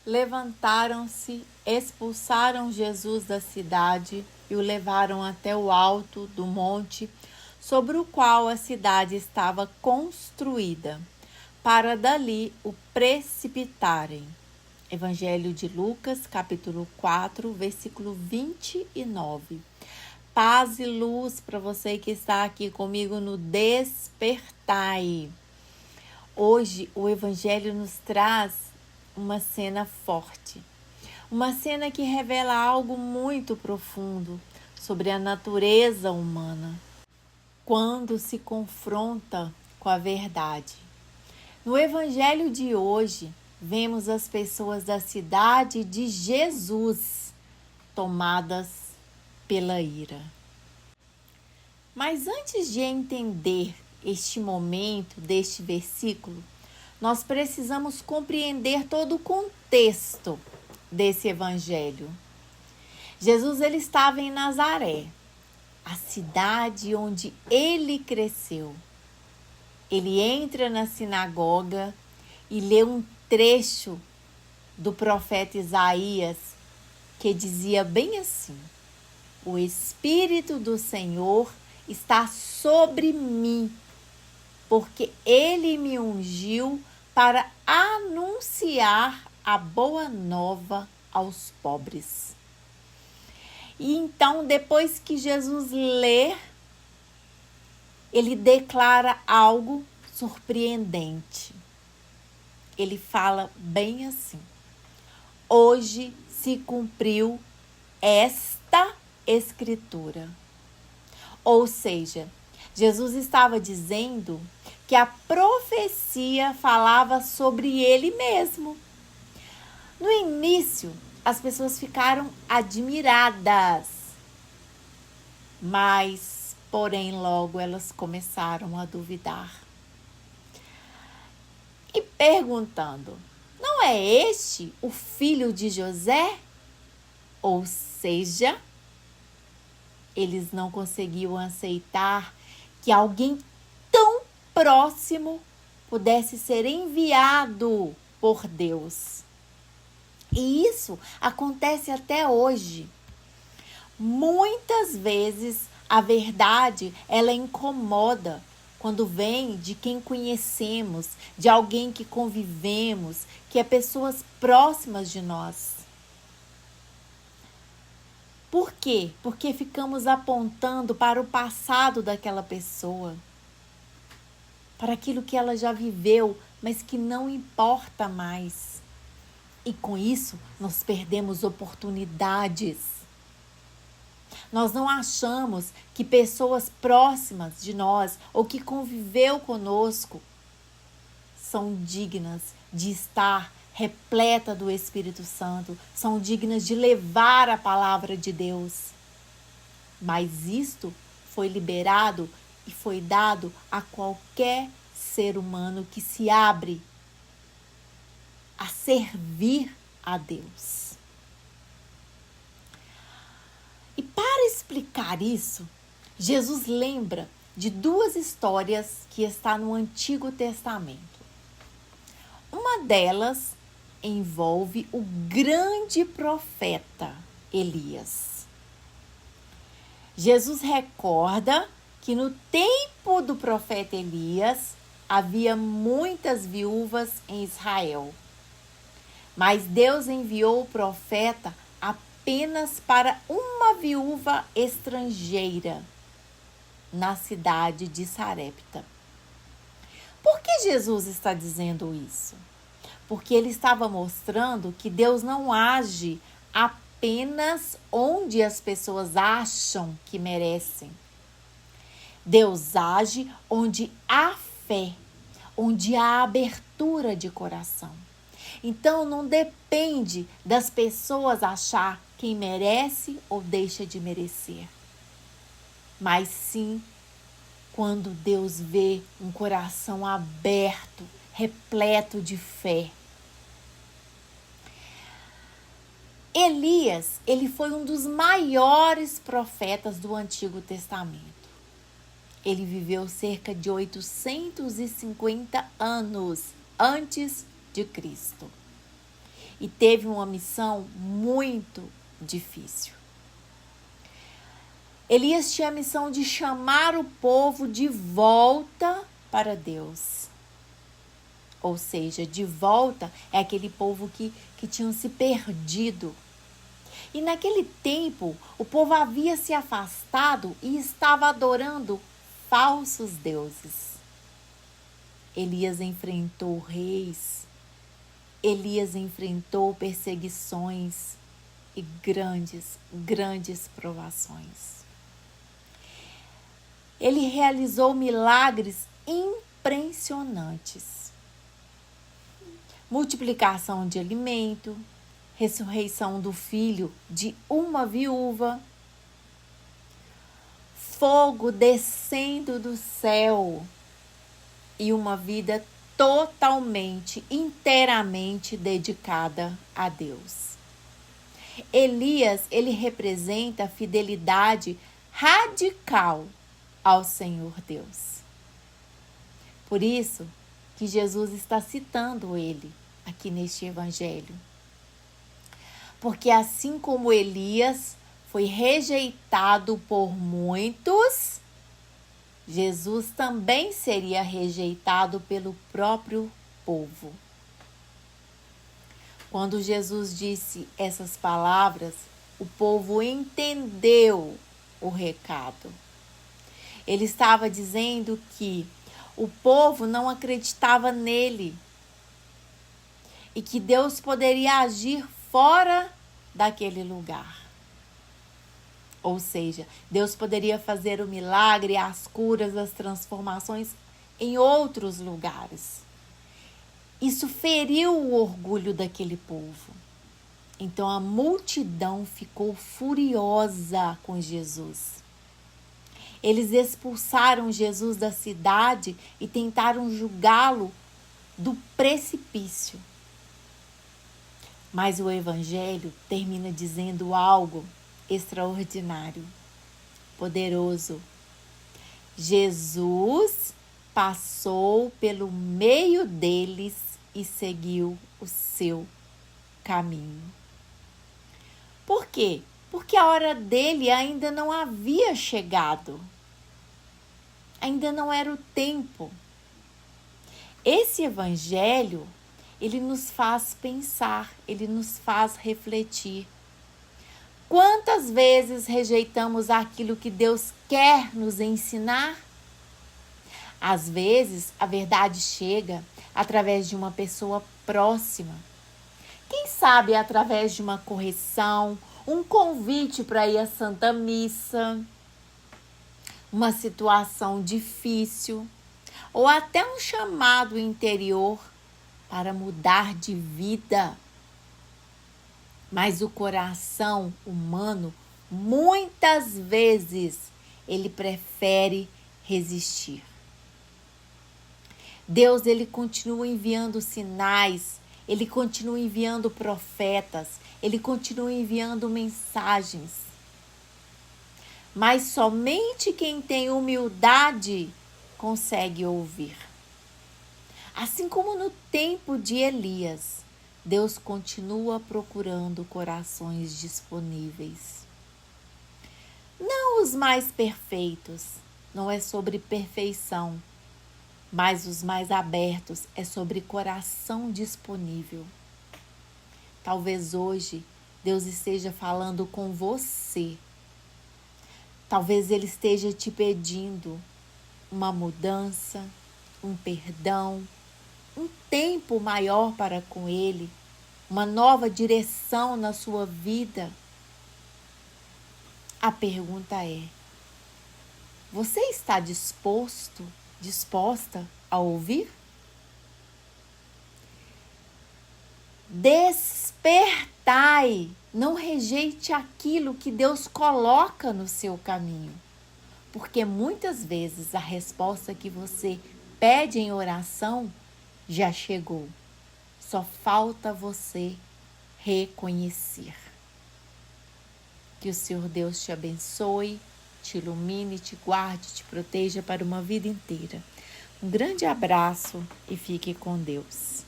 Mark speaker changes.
Speaker 1: levantaram-se, expulsaram Jesus da cidade e o levaram até o alto do monte sobre o qual a cidade estava construída, para dali o precipitarem. Evangelho de Lucas, capítulo 4, versículo 29. Paz e luz para você que está aqui comigo no Despertai. Hoje o Evangelho nos traz uma cena forte, uma cena que revela algo muito profundo sobre a natureza humana, quando se confronta com a verdade. No Evangelho de hoje, vemos as pessoas da cidade de Jesus tomadas pela ira. Mas antes de entender este momento deste versículo, nós precisamos compreender todo o contexto desse evangelho. Jesus ele estava em Nazaré, a cidade onde ele cresceu. Ele entra na sinagoga e lê um trecho do profeta Isaías que dizia bem assim: o Espírito do Senhor está sobre mim, porque ele me ungiu para anunciar a boa nova aos pobres. E então, depois que Jesus lê, ele declara algo surpreendente. Ele fala bem assim: hoje se cumpriu esta escritura. Ou seja, Jesus estava dizendo que a profecia falava sobre ele mesmo. No início, as pessoas ficaram admiradas, mas, porém, logo elas começaram a duvidar. E perguntando: não é este o filho de José? Ou seja, eles não conseguiam aceitar que alguém tão próximo pudesse ser enviado por Deus. E isso acontece até hoje. Muitas vezes a verdade ela incomoda quando vem de quem conhecemos, de alguém que convivemos, que é pessoas próximas de nós. Por quê? Porque ficamos apontando para o passado daquela pessoa, para aquilo que ela já viveu, mas que não importa mais. E com isso, nós perdemos oportunidades. Nós não achamos que pessoas próximas de nós ou que conviveu conosco são dignas de estar repleta do Espírito Santo, são dignas de levar a palavra de Deus. Mas isto foi liberado e foi dado a qualquer ser humano que se abre a servir a Deus. E para explicar isso, Jesus lembra de duas histórias que estão no Antigo Testamento. Uma delas envolve o grande profeta Elias. Jesus recorda que no tempo do profeta Elias havia muitas viúvas em Israel. Mas Deus enviou o profeta apenas para uma viúva estrangeira na cidade de Sarepta. Por que Jesus está dizendo isso? Porque ele estava mostrando que Deus não age apenas onde as pessoas acham que merecem. Deus age onde há fé, onde há abertura de coração. Então não depende das pessoas achar quem merece ou deixa de merecer. Mas sim quando Deus vê um coração aberto, repleto de fé. Elias, ele foi um dos maiores profetas do Antigo Testamento. Ele viveu cerca de 850 anos antes de Cristo. e teve uma missão muito difícil. Elias tinha a missão de chamar o povo de volta para Deus. Ou seja, de volta é aquele povo que tinham se perdido. E naquele tempo, o povo havia se afastado e estava adorando falsos deuses. Elias enfrentou reis, Elias enfrentou perseguições e grandes provações. Ele realizou milagres impressionantes. Multiplicação de alimento, ressurreição do filho de uma viúva, fogo descendo do céu e uma vida totalmente, inteiramente dedicada a Deus. Elias, ele representa a fidelidade radical ao Senhor Deus. Por isso que Jesus está citando ele aqui neste evangelho. Porque assim como Elias foi rejeitado por muitos, Jesus também seria rejeitado pelo próprio povo. Quando Jesus disse essas palavras, o povo entendeu o recado. Ele estava dizendo que o povo não acreditava nele e que Deus poderia agir fora daquele lugar. Ou seja, Deus poderia fazer o milagre, as curas, as transformações em outros lugares. Isso feriu o orgulho daquele povo. Então a multidão ficou furiosa com Jesus. Eles expulsaram Jesus da cidade e tentaram julgá-lo do precipício. Mas o Evangelho termina dizendo algo extraordinário, poderoso. Jesus passou pelo meio deles e seguiu o seu caminho. Por quê? Porque a hora dele ainda não havia chegado. Ainda não era o tempo. Esse evangelho, ele nos faz pensar, ele nos faz refletir. Quantas vezes rejeitamos aquilo que Deus quer nos ensinar? Às vezes, a verdade chega através de uma pessoa próxima. Quem sabe através de uma correção, um convite para ir à Santa Missa, uma situação difícil, ou até um chamado interior para mudar de vida. Mas o coração humano, muitas vezes, ele prefere resistir. Deus, ele continua enviando sinais, ele continua enviando profetas, ele continua enviando mensagens. Mas somente quem tem humildade consegue ouvir. Assim como no tempo de Elias, Deus continua procurando corações disponíveis. Não os mais perfeitos, não é sobre perfeição, mas os mais abertos é sobre coração disponível. Talvez hoje Deus esteja falando com você. Talvez Ele esteja te pedindo uma mudança, um perdão, um tempo maior para com Ele, uma nova direção na sua vida. A pergunta é: você está disposta a ouvir? Despertai, não rejeite aquilo que Deus coloca no seu caminho, porque muitas vezes a resposta que você pede em oração já chegou. Só falta você reconhecer. Que o Senhor Deus te abençoe, te ilumine, te guarde, te proteja para uma vida inteira. Um grande abraço e fique com Deus.